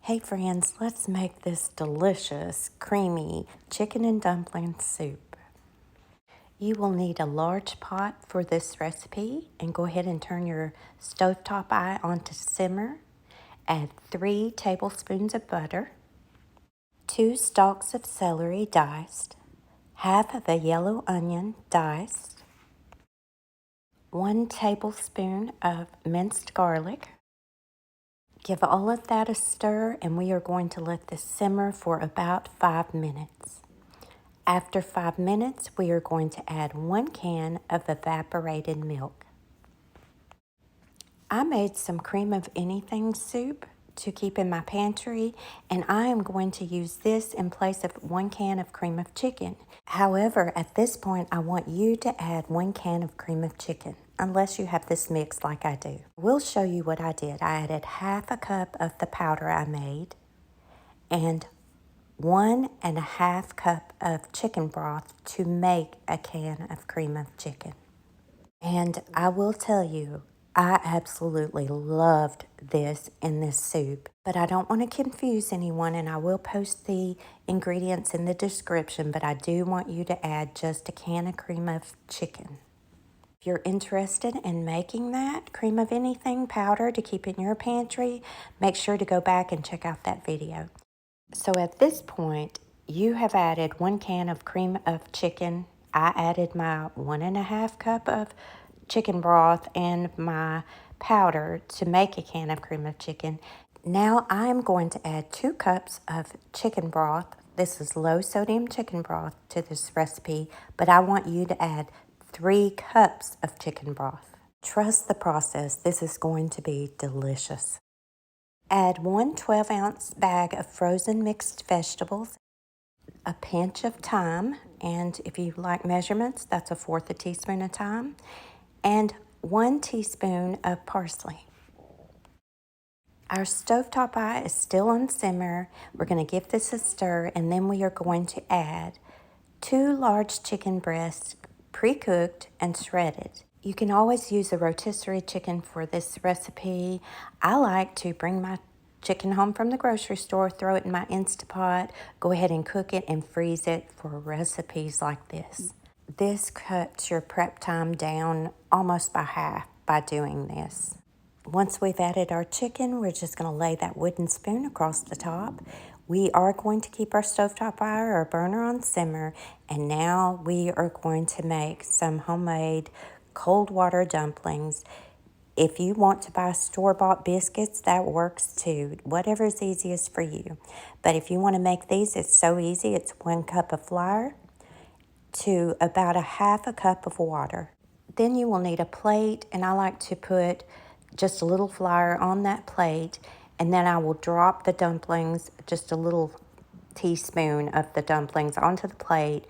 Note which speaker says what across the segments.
Speaker 1: Hey friends, let's make this delicious, creamy chicken and dumpling soup. You will need a large pot for this recipe, and go ahead and turn your stovetop eye on to simmer. Add 3 tablespoons of butter, 2 stalks of celery diced, half of a yellow onion diced, 1 tablespoon of minced garlic. Give all of that a stir, and we are going to let this simmer for about 5 minutes. After 5 minutes, we are going to add 1 can of evaporated milk. I made some cream of anything soup to keep in my pantry, and I am going to use this in place of 1 can of cream of chicken. However, at this point, I want you to add 1 can of cream of chicken, unless you have this mix like I do. We'll show you what I did. I added half a cup of the powder I made and 1.5 cup of chicken broth to make a can of cream of chicken. And I will tell you, I absolutely loved this in this soup, but I don't want to confuse anyone, and I will post the ingredients in the description, but I do want you to add just a can of cream of chicken. If you're interested in making that cream of anything powder to keep in your pantry, make sure to go back and check out that video. So at this point, you have added 1 can of cream of chicken. I added my 1.5 cup of chicken broth and my powder to make a can of cream of chicken. Now I'm going to add 2 cups of chicken broth. This is low sodium chicken broth to this recipe, but I want you to add 3 cups of chicken broth. Trust the process. This is going to be delicious. Add 1 12-ounce bag of frozen mixed vegetables, a pinch of thyme, and if you like measurements, that's 1/4 teaspoon of thyme, and 1 teaspoon of parsley. Our stovetop eye is still on simmer. We're going to give this a stir, and then we are going to add 2 large chicken breasts, pre-cooked and shredded. You can always use a rotisserie chicken for this recipe. I like to bring my chicken home from the grocery store, throw it in my Instapot, go ahead and cook it and freeze it for recipes like this. This cuts your prep time down almost by half by doing this. Once we've added our chicken, we're just going to lay that wooden spoon across the top. We are going to keep our stovetop fire or burner on simmer, and now we are going to make some homemade cold water dumplings. If you want to buy store-bought biscuits, that works too. Whatever is easiest for you. But if you want to make these, it's so easy. It's 1 cup of flour to about 1/2 cup of water. Then you will need a plate, and I like to put just a little flour on that plate, and then I will drop the dumplings, just a little teaspoon of the dumplings onto the plate,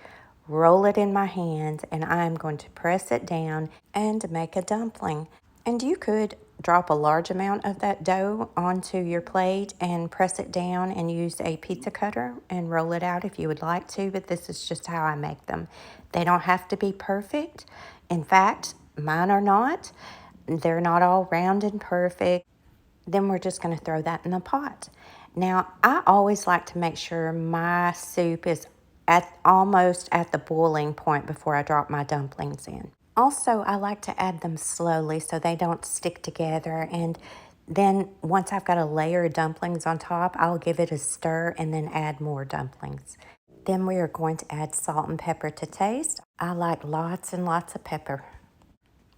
Speaker 1: roll it in my hand, and I'm going to press it down and make a dumpling. And you could drop a large amount of that dough onto your plate and press it down and use a pizza cutter and roll it out if you would like to, but this is just how I make them. They don't have to be perfect. In fact, mine are not. They're not all round and perfect. Then we're just going to throw that in the pot. Now, I always like to make sure my soup is almost at the boiling point before I drop my dumplings in. Also, I like to add them slowly so they don't stick together. And then once I've got a layer of dumplings on top, I'll give it a stir and then add more dumplings. Then we are going to add salt and pepper to taste. I like lots and lots of pepper.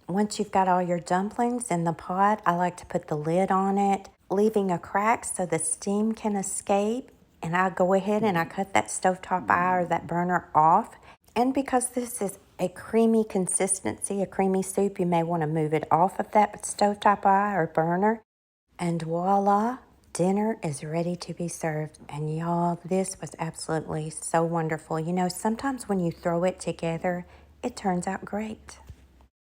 Speaker 1: Once you've got all your dumplings in the pot, I like to put the lid on it, leaving a crack so the steam can escape. And I go ahead and I cut that stovetop eye or that burner off. And because this is a creamy consistency, a creamy soup, you may want to move it off of that stovetop eye or burner. And voila, dinner is ready to be served. And y'all, this was absolutely so wonderful. You know, sometimes when you throw it together, it turns out great.